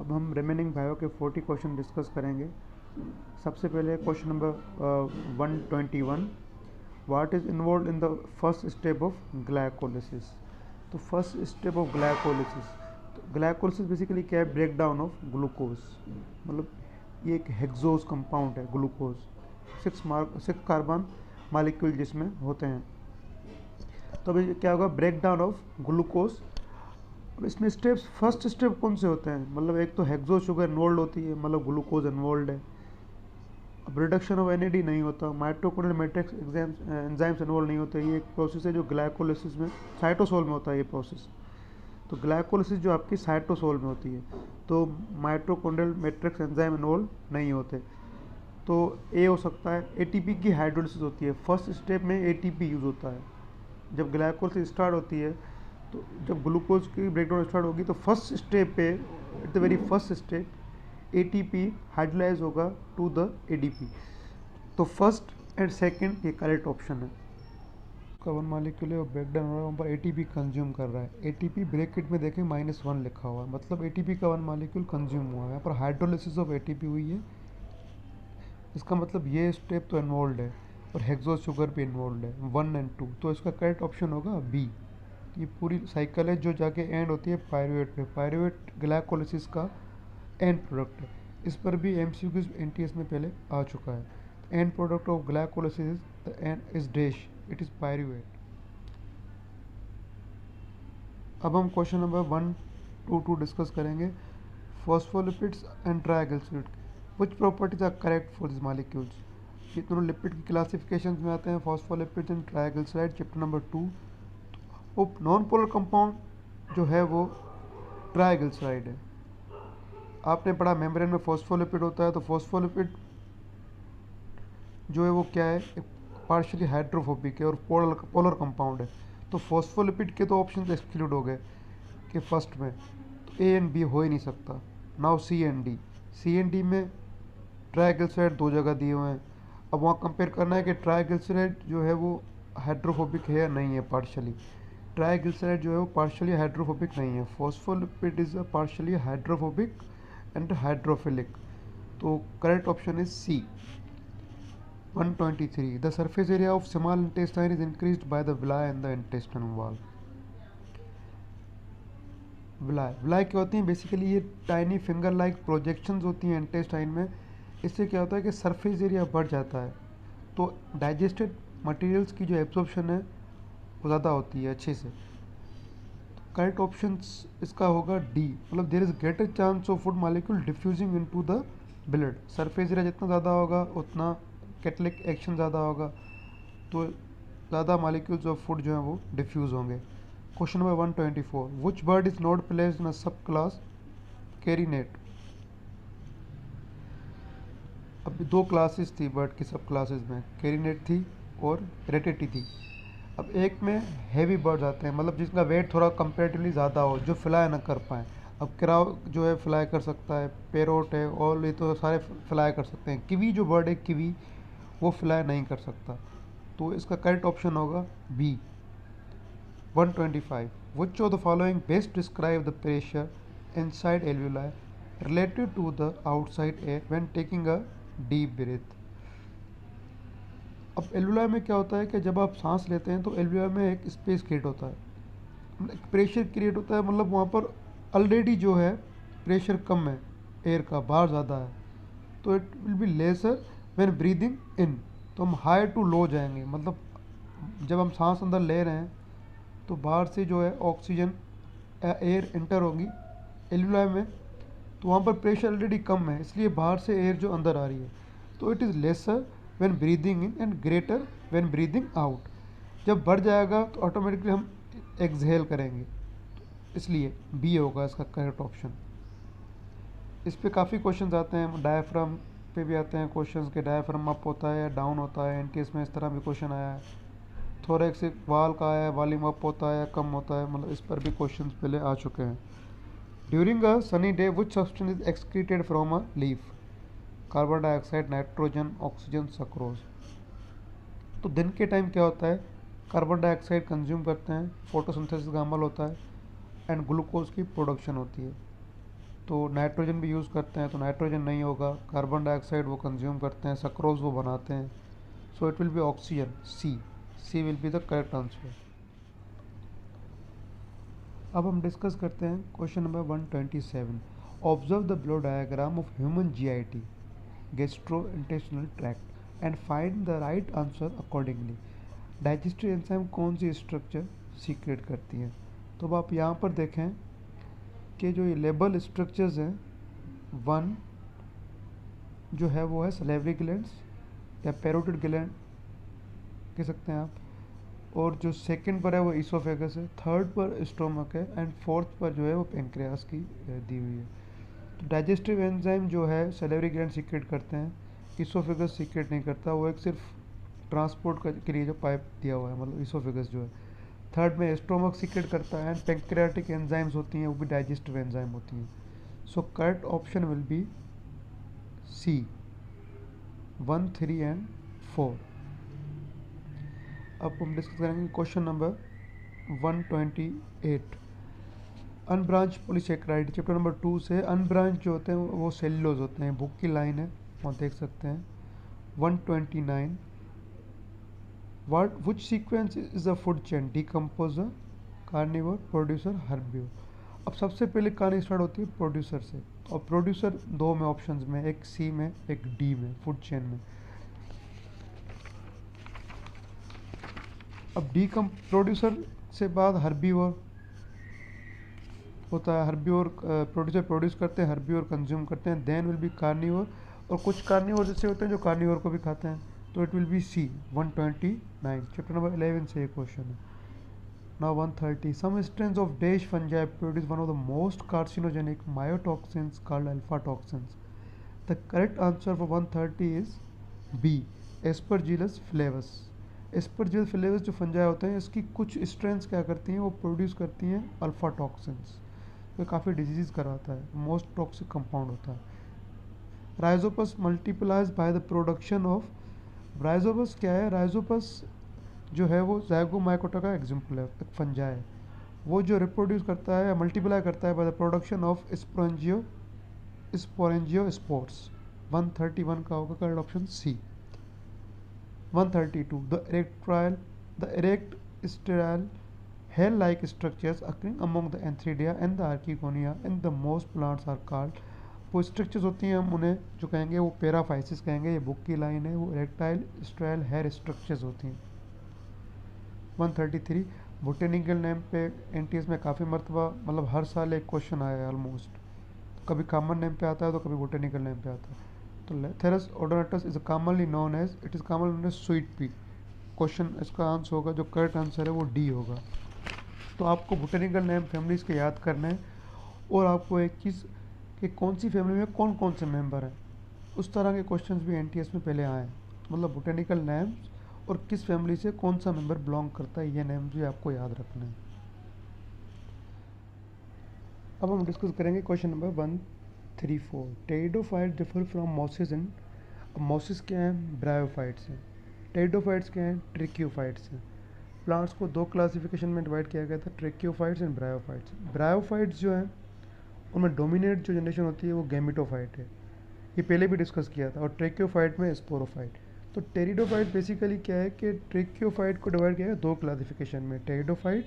अब हम remaining bio के 40 क्वेश्चन डिस्कस करेंगे। सबसे पहले question number 121, what is involve in the first step of glycolysis. तो फर्स्ट स्टेप ऑफ ग्लाइकोलिसिस, तो ग्लाइकोलिसिस बेसिकली क्या है, ब्रेक डाउन ऑफ ग्लूकोज। मतलब ये एक हेक्सोज कंपाउंड है ग्लूकोज, 6 कार्बन मालिक्यूल जिसमें होते हैं। तो अभी क्या होगा, ब्रेक डाउन ऑफ ग्लूकोज। अब इसमें स्टेप्स, फर्स्ट स्टेप कौन से होते हैं, मतलब एक तो हेक्सो शुगर इन्वॉल्व होती है, मतलब ग्लूकोज इन्वॉल्व है। अब रिडक्शन ऑफ एनएडी नहीं होता, माइटोकॉन्ड्रियल मैट्रिक्स एंजाइम्स इन्वॉल्व नहीं होते। ये एक प्रोसेस है जो ग्लाइकोलिसिस में साइटोसोल में होता है ये प्रोसेस। तो ग्लाइकोलिसिस जो आपकी साइटोसोल में होती है, तो माइटोकॉन्ड्रियल मैट्रिक्स एंजाइम इन्वॉल्व नहीं होते। तो ए हो सकता है। एटीपी की हाइड्रोलिसिस होती है, फर्स्ट स्टेप में एटीपी यूज़ होता है। जब ग्लाइकोलिसिस स्टार्ट होती है, तो जब ग्लूकोज की ब्रेकडाउन स्टार्ट होगी, तो फर्स्ट स्टेप पे, at the very first step, ATP hydrolyse होगा टू द एडीपी। तो फर्स्ट एंड सेकंड ये करेक्ट ऑप्शन है। का वन मालिक्यूल है वो ब्रेकडाउन हो रहा है, वहाँ पर एटीपी कंज्यूम कर रहा है। एटीपी ब्रैकेट में देखें -1 लिखा हुआ है, मतलब एटीपी का वन मालिक्यूल कंज्यूम हुआ है। यहाँ पर हाइड्रोलिसिस ऑफ एटीपी हुई है, इसका मतलब ये स्टेप तो इन्वॉल्व है, और हेक्सोज शुगर भी इन्वॉल्व है 1 और 2। तो इसका करेक्ट ऑप्शन होगा बी। ये पूरी साइकिल है जो जाके एंड होती है पायरुवेट पे। पायरुवेट ग्लाइकोलिसिस का एंड प्रोडक्ट है। इस पर भी एमसीक्यूज एनटीएस में पहले आ चुका है। End product of glycolysis the end is dash, it is pyruvate. अब हम क्वेश्चन नंबर 122 डिस्कस करेंगे। Phospholipids and triglyceride, which properties are correct for this molecules. ये दोनों लिपिड की क्लासिफिकेशन में आते हैं, phospholipids and triglyceride, chapter number 2। Non polar compound जो है वो ट्राइग्लिसराइड है। आपने पढ़ा मेम्ब्रेन में फॉस्फोलिपिड होता है, तो फॉस्फोलिपिड जो है वो क्या है, पार्शियली हाइड्रोफोबिक है और पोलर कंपाउंड है। तो फॉस्फोलिपिड के तो ऑप्शन एक्सक्लूड हो गए कि फर्स्ट में, तो ए एंड बी हो ही नहीं सकता। Now C and D. C and D में ट्राइग्लिसराइड 2 जगह दिए हुए हैं। अब वहाँ कंपेयर करना है कि ट्राइग्लिसराइड जो है वो हाइड्रोफोबिक है या नहीं है पार्शियली। ट्राइग्लिसराइड जो है वो पार्शियली हाइड्रोफोबिक नहीं है। Phospholipid is a partially hydrophobic and hydrophilic. तो correct option is C. 123, the surface area of small intestine is increased by the villi in the intestinal wall. Villi क्या होती हैं, basically ये टाइनी फिंगर लाइक प्रोजेक्शंस होती हैं intestine में। इससे क्या होता है कि सरफेस एरिया बढ़ जाता है, तो डाइजेस्टेड मटेरियल्स की जो एब्जॉर्प्शन है वो ज़्यादा होती है अच्छे से। करेक्ट ऑप्शन इसका होगा डी, मतलब there is greater chance of food molecule diffusing into the blood. Surface area जितना ज़्यादा होगा उतना कैटलिक एक्शन ज़्यादा होगा, तो ज़्यादा मॉलिक्यूल्स ऑफ फूड जो है वो डिफ्यूज होंगे। Question number 124, which bird is not placed in a sub class कैरिनेट। अब 2 क्लासेस थी बर्ड की सब क्लासेस में, कैरिनेट थी और रेटेटी थी। अब एक में हैवी बर्ड्स आते हैं, मतलब जिसका वेट थोड़ा कंपेरेटिवली ज़्यादा हो, जो फ्लाई ना कर पाएँ। अब क्राउ जो है फ्लाई कर सकता है, पेरोट है, और ये तो सारे फ्लाई कर सकते हैं। किवी जो बर्ड है, किवी, वो फ्लाई नहीं कर सकता। तो इसका करेक्ट ऑप्शन होगा B. 125, which of the following best describe the pressure inside alveoli related to the outside air when taking a deep breath. अब एल्वुलाई में क्या होता है कि जब आप सांस लेते हैं तो एल्वुलाई में एक स्पेस क्रिएट होता है, एक प्रेशर क्रिएट होता है, मतलब वहाँ पर ऑलरेडी जो है प्रेशर कम है, एयर का बाहर ज़्यादा है, तो it will be lesser when breathing in. तो हम हाई टू लो जाएंगे, मतलब जब हम सांस अंदर ले रहे हैं तो बाहर से जो है ऑक्सीजन एयर इंटर होगी एल्वुलाई में, तो वहाँ पर प्रेशर ऑलरेडी कम है, इसलिए बाहर से एयर जो अंदर आ रही है, तो it is laser when breathing in and greater when breathing out. जब बढ़ जाएगा तो ऑटोमेटिकली हम एक्सहेल करेंगे, इसलिए बी होगा इसका करेक्ट ऑप्शन। इस पे काफ़ी क्वेश्चंस आते हैं, डायफ्राम पे भी आते हैं क्वेश्चंस के डायफ्राम अप होता है या डाउन होता है। एनटीएस में इस तरह भी क्वेश्चन आया है। थोरेक्सिक वाल का आया है, वॉल्यूम अप होता है या कम होता है, मतलब इस पर भी क्वेश्चंस पहले आ चुके हैं। During a sunny day which substance is excreted from a leaf. Carbon dioxide, nitrogen, oxygen, sucrose. तो दिन के टाइम क्या होता है, कार्बन डाइऑक्साइड कंज्यूम करते हैं, फोटोसिंथेसिस का अमल होता है, एंड ग्लूकोज की प्रोडक्शन होती है। तो नाइट्रोजन भी यूज़ करते हैं, तो नाइट्रोजन नहीं होगा। कार्बन डाइऑक्साइड वो कंज्यूम करते हैं, सक्रोज वो बनाते हैं, so it will be oxygen. C, C will be the correct answer. अब हम डिस्कस करते हैं question number 127। Observe the below diagram of human GIT, gastrointestinal tract, and find the right answer accordingly. Digestive enzyme कौन सी structure secret करती हैं? तो अब आप यहाँ पर देखें कि जो ये लेबल स्ट्रक्चर्स हैं, वन जो है वो है सलेवरी ग्लैंड्स या पैरोटिड ग्लैंड कह सकते हैं आप, और जो सेकंड पर है वो ईसोफेगस है, थर्ड पर स्टोमक है, एंड फोर्थ पर जो है वो पेंक्रियास की दी हुई है। तो डाइजेस्टिव एंजाइम जो है सलेवरी ग्लैंड सीक्रेट करते हैं, ईसोफेगस सीक्रेट नहीं करता, वो एक सिर्फ ट्रांसपोर्ट के लिए जो पाइप दिया हुआ है, मतलब ईसोफेगस जो है। थर्ड में स्टोमक सीक्रेट करता है, एंड पेंक्रियाटिक एंजाइम्स होती हैं, वो भी डाइजेस्टिव एंजाइम होती हैं। So correct option will be C, 1, 3 and 4। अब हम डिस्कस करेंगे question number 128। Unbranch polysaccharide, chapter number 2 से। अनब्रांच जो होते हैं वो सेल्यूलोज होते हैं, बुक की लाइन है, वहाँ देख सकते हैं। 129, which sequence is a food chain? Decomposer, carnivore, producer, herbivore. अब सबसे पहले कहानी स्टार्ट होती है प्रोड्यूसर से, और प्रोड्यूसर दो में ऑप्शंस में, एक सी में एक डी में, फूड चेन में। अब प्रोड्यूसर से बाद हर्बीवोर होता है। हर्बीवोर प्रोड्यूसर प्रोड्यूस करते हैं, हर्बीवोर कंज्यूम करते हैं, देन विल बी कार्निवोर। और कुछ कार्निवोर जैसे होते हैं जो कार्निवोर को भी खाते हैं, तो it will be C, 129। Chapter number 11 से ये क्वेश्चन है। Now 130, some strains of dash fungi produce one of the most carcinogenic mycotoxins called alpha toxins. The correct answer for 130 is B, Aspergillus flavus. Aspergillus flavus जो fungi होते हैं, इसकी कुछ strains क्या करती हैं, वो प्रोड्यूस करती हैं अल्फा टॉक्सिन्स। ये काफ़ी डिजीज़ कराता है, मोस्ट टॉक्सिक कंपाउंड होता है। Rhizopus multiplies bye the production of, Rhizopus क्या है? राइजोपस जो है वो ज़ाइगोमाइकोटा का एग्जाम्पल है, एक फंजाई है, वो जो रिप्रोड्यूस करता है या मल्टीप्लाई करता है by the production of sporangiospores. 131 का होगा correct option C. 132, the erect sterile hair-like structures occurring among the Antheridia and the Archegonia and the most plants are called, वो स्ट्रक्चर्स होती हैं, हम उन्हें जो कहेंगे वो पैराफाइसिस कहेंगे, ये बुक की लाइन है, वो इरेक्टाइल स्टेराइल हेयर स्ट्रक्चर्स होती हैं। 133, बोटेनिकल नेम पे एनटीएस में काफ़ी मरतबा, मतलब हर साल एक क्वेश्चन आया है ऑलमोस्ट, कभी कॉमन नेम पे आता है तो कभी बोटेनिकल नेम पे आता है। तो Lathyrus odoratus is commonly known as, it is commonly known as sweet pea. Question इसका आंसर होगा, जो करेक्ट आंसर है वो डी होगा। तो आपको बोटेनिकल नेम फैमिलीज़ के याद करने हैं, और आपको एक चीज़ कि कौन सी फैमिली में कौन कौन से मेंबर हैं, उस तरह के क्वेश्चंस भी एनटीएस में पहले आए हैं। मतलब बोटेनिकल नेम्स और किस फैमिली से कौन सा मेंबर बिलोंग करता है, ये नेम्स भी आपको याद रखने हैं। अब हम डिस्कस करेंगे question number 134। Pteridophyte differ from mosses and, mosses क्या हैं? ब्रायोफाइट्स हैं। टेरिडोफाइट्स क्या हैं? ट्रिक्योफाइट्स हैं। प्लांट्स को दो क्लासिफिकेशन में डिवाइड किया गया था, ट्रेक्योफाइट्स एंड ब्रायोफाइट्स। ब्रायोफाइट्स जो हैं उनमें डोमिनेट जो जनरेशन होती है वो गैमेटोफाइट है, ये पहले भी डिस्कस किया था, और ट्रेक्योफाइट में स्पोरोफाइट। तो टेरिडोफाइट बेसिकली क्या है कि ट्रेक्योफाइट को डिवाइड किया गया दो क्लासिफिकेशन में, टेरिडोफाइट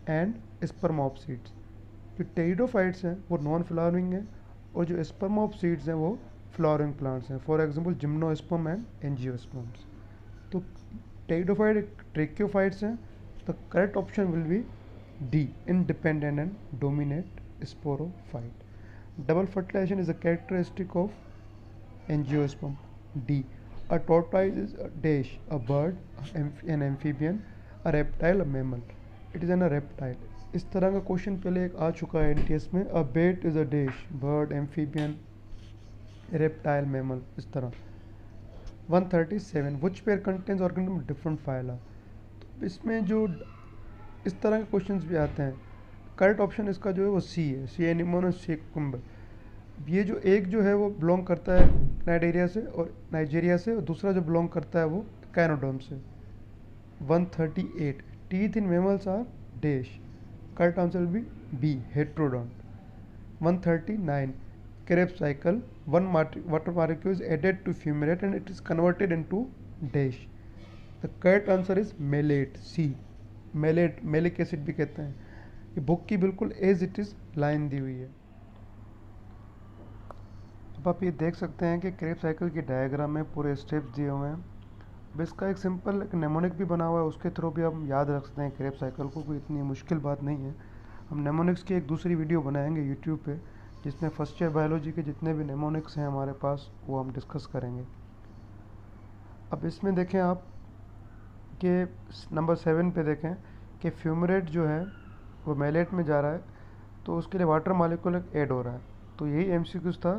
एंड स्पर्मोप्सिड्स। जो टेरिडोफाइट्स हैं वो नॉन फ्लावरिंग हैं, और जो स्पर्मोप्सिड्स हैं वो फ्लावरिंग प्लांट्स हैं, for example gymnosperm and angiosperms. तो टेरिडोफाइट ट्रेक्योफाइट्स हैं, the correct option will be D, independent and dominate sporophyte. Double fertilization is a characteristic of angiosperm. D, a tortoise is a dash, a bird, an amphibian, a reptile, a mammal. It is an a reptile. इस तरह का question पहले एक आ चुका है NTS में, a bat is a dash, bird, amphibian, reptile, mammal, इस तरह। 137, which pair contains organism different phyla. तो इसमें जो इस तरह के क्वेश्चंस भी आते हैं, करेक्ट ऑप्शन इसका जो है वो सी है, सी एनिमोन और सी कुकुम्बर। ये जो एक जो है वो बिलोंग करता है नाइजीरिया से, और दूसरा जो बिलोंग करता है वो कैनोडोम से। 138, teeth in mammals are dash, correct answer will be B, heterodont. 139. Krebs cycle, one water molecule is added to fumarate and it is converted into dash. The correct answer is malate, C. malate, malic acid भी कहते हैं. ये book की बिल्कुल as it is line दी हुई है. अब आप ये देख सकते हैं कि क्रेब साइकिल की डायग्राम में पूरे स्टेप्स दिए हुए हैं. अब इसका एक सिंपल एक नेमोनिक भी बना हुआ है, उसके थ्रू भी हम याद रख सकते हैं क्रेब साइकिल को. कोई इतनी मुश्किल बात नहीं है. हम नेमोनिक्स की एक दूसरी वीडियो बनाएंगे यूट्यूब पे, जिसमें फर्स्ट ईयर बायोलॉजी के जितने भी नेमोनिक्स हैं हमारे पास वो हम डिस्कस करेंगे. अब इसमें देखें आप कि नंबर 7 पे देखें कि फ्यूमरेट जो है वो मैलेट में जा रहा है, तो उसके लिए वाटर मॉलिक्यूल ऐड हो रहा है. तो यही एमसीक्यूज था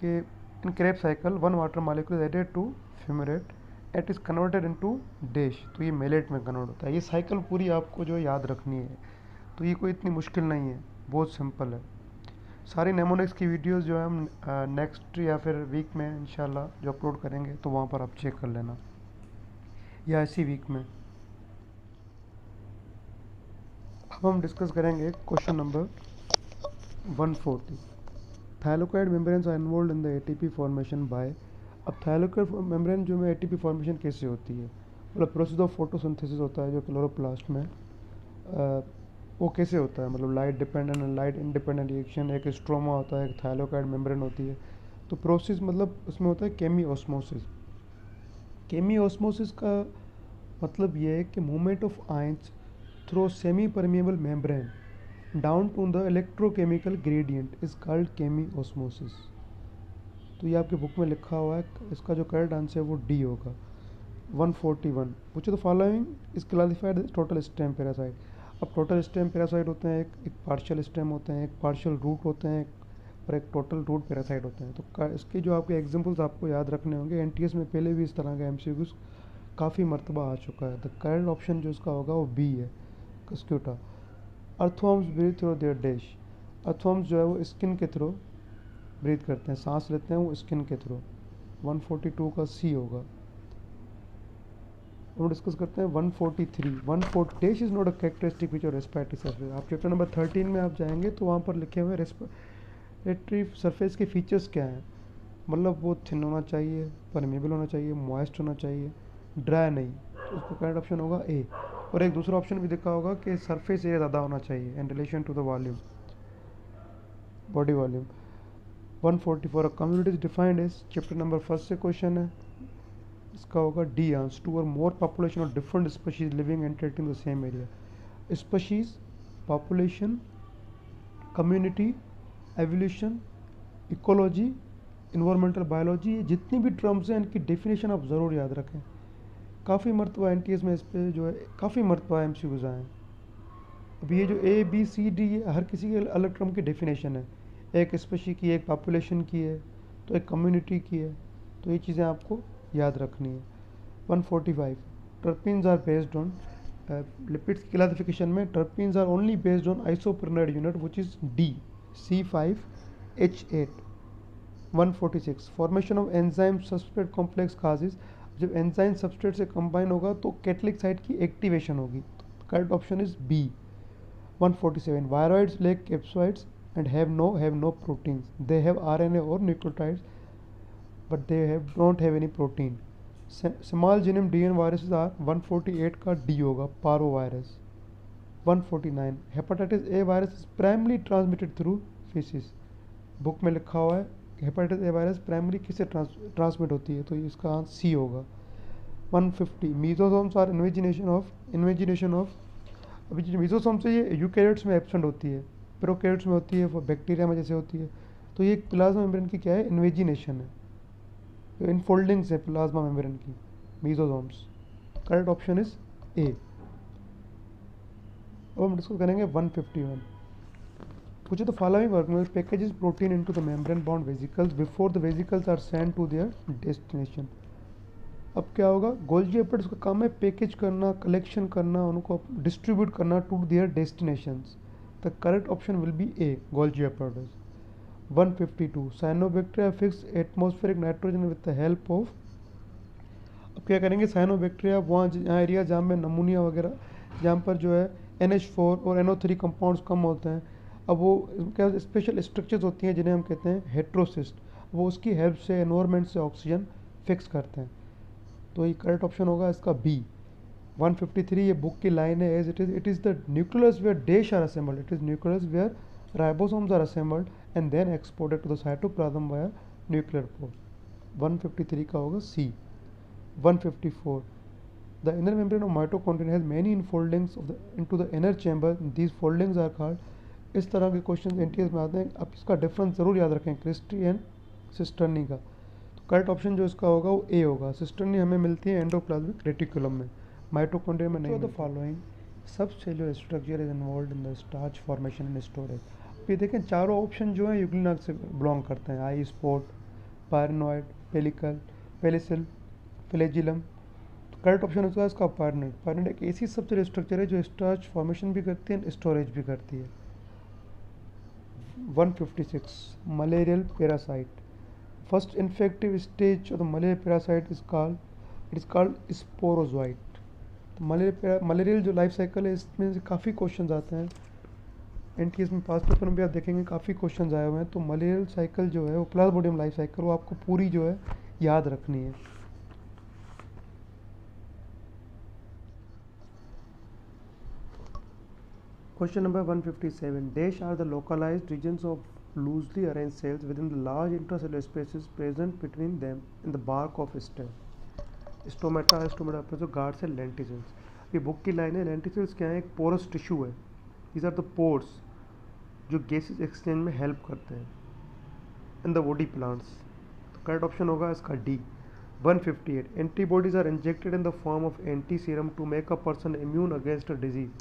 कि in Krebs cycle one water molecule added to fumarate it is converted into dash. तो ये मैलेट में कन्वर्ट होता है. ये साइकिल पूरी आपको जो याद रखनी है. तो ये कोई इतनी मुश्किल नहीं है, बहुत सिंपल है. सारी नेमोनिक्स की वीडियोस जो है हम नेक्स्ट या फिर वीक में इंशाल्लाह जो अपलोड करेंगे तो वहाँ पर आप चेक कर लेना, या इसी वीक में. अब हम डिस्कस करेंगे question number 140. Thylakoid membranes are involved in the ATP formation by. अब थाइलोकॉइड मेम्ब्रेन जो में एटीपी फॉर्मेशन कैसे होती है, मतलब प्रोसेस ऑफ फोटोसिंथेसिस होता है जो क्लोरोप्लास्ट में, वो कैसे होता है, मतलब light dependent and light independent reaction. एक स्ट्रोमा होता है, एक थाइलोकॉइड मेम्ब्रेन होती है. तो प्रोसेस मतलब उसमें होता है केमी ऑस्मोसिस. केमी ऑस्मोसिस का मतलब ये है कि movement of ions through semi permeable membrane down to the electrochemical gradient is called chemiosmosis. तो ये आपके बुक में लिखा हुआ है. इसका जो करेक्ट आंसर है वो डी होगा. 141. Which of the following is classified as total stem parasite. अब टोटल स्टेम पैरासाइट होते हैं, एक पार्शियल स्टेम होते हैं, एक पार्शियल रूट होते हैं और एक टोटल रूट पैरासाइट होते हैं. तो इसके जो आपके एग्जांपल्स आपको याद रखने होंगे. एनटीएस में पहले भी इस तरह का एमसीक्यूज काफ़ी मरतबा आ चुका है. द करेक्ट ऑप्शन जो इसका होगा वो बी है, Cuscuta. Earthworms breathe through their dash. Earthworms जो है वो स्किन के थ्रू ब्रीथ करते हैं, सांस लेते हैं वो स्किन के थ्रू. 142 का सी होगा. हम डिस्कस करते हैं 143. 140 dash is not a characteristic feature respiratory surface. आप चैप्टर नंबर 13 में आप जाएंगे तो वहाँ पर लिखे हुए रेस्पिरेटरी सरफेस के फीचर्स क्या हैं. मतलब वो थिन होना चाहिए, परमेबल होना चाहिए, मॉइस्ट होना चाहिए, ड्राई नहीं. तो उसका करेक्ट ऑप्शन होगा ए. और एक दूसरा ऑप्शन भी दिखा होगा कि सरफेस एरिया ज़्यादा होना चाहिए in relation to the volume, body volume. 144. Community is defined as. Chapter number 1 से क्वेश्चन है, इसका होगा डी आंसर. 2 और more population of different species living and interacting the same area. Species, population, community, evolution, ecology, environmental biology, ये जितनी भी terms हैं इनकी डेफिनेशन आप ज़रूर याद रखें. काफ़ी मरतबा एनटीएस में इस पर जो है काफ़ी मरतबा एमसीक्यूज आए हैं. अब ये जो ए बी सी डी ये हर किसी के अलग टर्म की डेफिनेशन है. एक स्पीशी की, एक पॉपुलेशन की है, तो एक कम्युनिटी की है. तो ये चीज़ें आपको याद रखनी है. 145. Terpenes are based on. Lipids की क्लासिफिकेशन में terpenes are only based on isoprenoid unit which is D, C5H8. 146. Formation of enzyme substrate complex causes. जब एंजाइम सबस्ट्रेट से कंबाइन होगा तो कैटलिक साइट की एक्टिवेशन होगी. Correct option is B. 147. Viroids lack capsids and have no proteins. They have RNA or nucleotides, but they don't have any protein. Small genome DNA viruses are 148 का D होगा, parvovirus. 149. Hepatitis A virus is primarily transmitted through feces. Book में लिखा हुआ है hepatitis A virus primary किससे transmit होती है, तो इसका आंसर सी होगा. 150. मीजोसोम्स आर इन्वेजिनेशन ऑफ. अभी जो मीजोसोम्स है ये यूकैरियोट्स में एब्सेंट होती है, प्रोकैरियोट्स में होती है, वो बैक्टीरिया में जैसे होती है. तो ये प्लाज्मा मेम्ब्रेन की क्या है, इन्वेजिनेशन है. तो इनफोल्डिंग्स है प्लाज्मा मेम्ब्रेन की, mesosomes. Correct option is A. अब हम डिस्कस करेंगे 151. Which of the following organelles packages protein into the membrane bound vesicles before the vesicles are sent to their destination. अब क्या होगा, गोल्जी एपिड्स का काम है पैकेज करना, कलेक्शन करना, उनको डिस्ट्रीब्यूट करना to their destinations. The correct option will be A, Golgi apids. 152. Cyanobacteria fix atmospheric nitrogen with the help of. अब क्या करेंगे, साइनोबैक्टीरिया वहाँ एरिया जहाँ में नमूनिया वगैरह जहाँ पर जो है NH4 और NO3 कंपाउंड्स कम होते हैं, अब वो क्या स्पेशल स्ट्रक्चर्स होती हैं जिन्हें हम कहते हैं हेट्रोसिस्ट, वो उसकी हेल्प से एनवायरनमेंट से ऑक्सीजन फिक्स करते हैं। तो ये करेक्ट ऑप्शन होगा इसका बी। 153 ये बुक की लाइन है, as it is the nucleus where dash are assembled, it is nucleus where ribosomes are assembled and then exported to the cytoplasm via nuclear pore. 153 का होगा सी। 154 the inner membrane of mitochondria has many infoldings into the inner chamber, these foldings are called। इस तरह के question NTS में आते हैं। आप इसका डिफरेंस जरूर याद रखें, क्रिस्टी एंड सिस्टर्नी का। तो करेक्ट ऑप्शन जो इसका होगा वो ए होगा। सिस्टर्नी हमें मिलती है एंडोप्लाज्मिक रेटिकुलम में, माइटोकॉन्ड्रिया में नहीं। द फॉलोइंग सब cellular structure is involve in the starch formation and storage. अब ये देखें चारों ऑप्शन जो है यूग्लिनाग से बिलोंग करते हैं, eye spot, pyrenoid, pellicle, pellicle, flagellum. Correct option होगा इसका पायरनॉइड। पायरनॉइड एक ऐसी सबसेल स्ट्रक्चर है जो स्टार्च फॉर्मेशन भी करती है, स्टोरेज भी करती है। 156 malarial parasite, first infective stage of the malaria parasite is called sporozoite. तो मलेरियल जो लाइफ साइकिल है इसमें से काफ़ी क्वेश्चंस आते हैं एनटीएस में, पास पेपर में भी आप देखेंगे काफ़ी क्वेश्चंस आए हुए हैं। तो मलेरियल साइकिल जो है वो प्लाज्मोडियम लाइफ साइकिल, वो आपको पूरी जो है याद रखनी है। Question number 157. Dash are the localized regions of loosely arranged cells within the large intracellular spaces present between them in the bark of stem. Stomata है, स्टोमेटा पे जो गार्ड्स है लेंटिसल्स। ये बुक की लाइन है। लेंटिसल्स क्या है? एक पोरस टिश्यू है। These are the pores जो गैसेस एक्सचेंज में हेल्प करते हैं इन द बॉडी प्लांट्स। तो करेक्ट ऑप्शन होगा इसका D. 158. Antibodies are injected in the form of anti serum to make a person immune against a disease.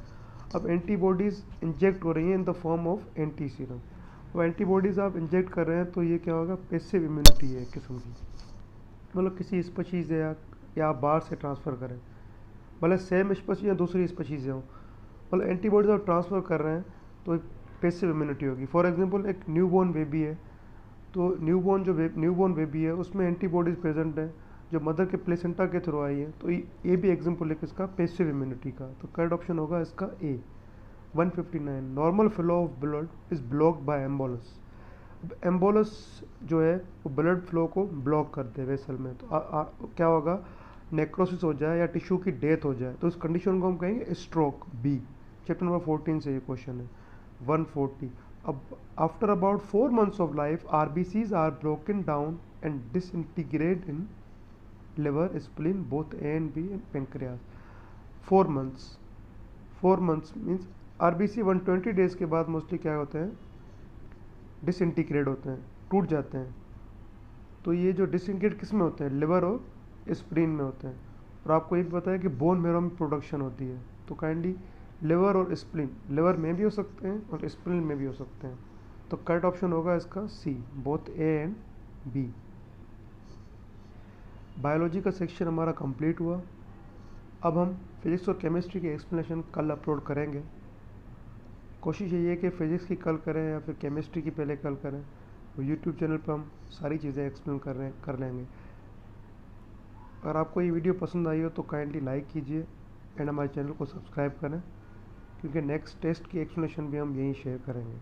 अब antibodies inject हो रही हैं in the form of anti serum. अब antibodies आप inject कर रहे हैं तो ये क्या होगा? पैसिव इम्यूनिटी है एक किस्म की, मतलब किसी स्पीशीज़ या आप बाहर से ट्रांसफ़र करें, मतलब सेम स्पीशीज या दूसरी स्पीशीज़ हों, मतलब एंटीबॉडीज़ आप ट्रांसफ़र कर रहे हैं तो पैसिव इम्यूनिटी होगी। फॉर एग्जांपल एक न्यूबॉर्न बेबी है, तो न्यूबॉर्न बेबी है उसमें एंटीबॉडीज़ प्रेजेंट है जो मदर के प्लेसेंटा के थ्रू आई है, तो ये भी एग्जाम्पल है किसका? पैसिव इम्यूनिटी का। तो करेक्ट ऑप्शन होगा इसका ए। 159 normal flow of blood is blocked by embolus. Embolus जो है वो ब्लड फ्लो को ब्लॉक कर दे वेसल में, तो क्या होगा? नेक्रोसिस हो जाए या टिश्यू की डेथ हो जाए, तो उस कंडीशन को हम कहेंगे स्ट्रोक। बी, चैप्टर नंबर 14 से ये क्वेश्चन है। 140 अब after about 4 months of life RBCs are broken down and disintegrate in liver, spleen, both A and B and pancreas. 4 months means RBC 120 days के बाद मोस्टली क्या होते हैं? डिसइंटीग्रेट होते हैं, टूट जाते हैं। तो ये जो डिसइंटीग्रेट किस में होते हैं? लिवर और स्प्लीन में होते हैं। और आपको ये भी पता है कि बोन मैरो में प्रोडक्शन होती है, तो काइंडली लिवर और स्प्लीन, लिवर में भी हो सकते हैं और स्प्लीन में भी हो सकते हैं। तो करेक्ट ऑप्शन होगा इसका C, both A and B. Biology का सेक्शन हमारा कंप्लीट हुआ। अब हम फिजिक्स और केमिस्ट्री की एक्सप्लेनेशन कल अपलोड करेंगे। कोशिश यही है कि फ़िज़िक्स की कल करें या फिर केमिस्ट्री की पहले कल करें। तो यूट्यूब चैनल पर हम सारी चीज़ें एक्सप्लेन कर लेंगे। अगर आपको ये वीडियो पसंद आई हो तो काइंडली लाइक कीजिए एंड हमारे चैनल को सब्सक्राइब करें, क्योंकि नेक्स्ट टेस्ट की एक्सप्लेनेशन भी हम यहीं शेयर करेंगे।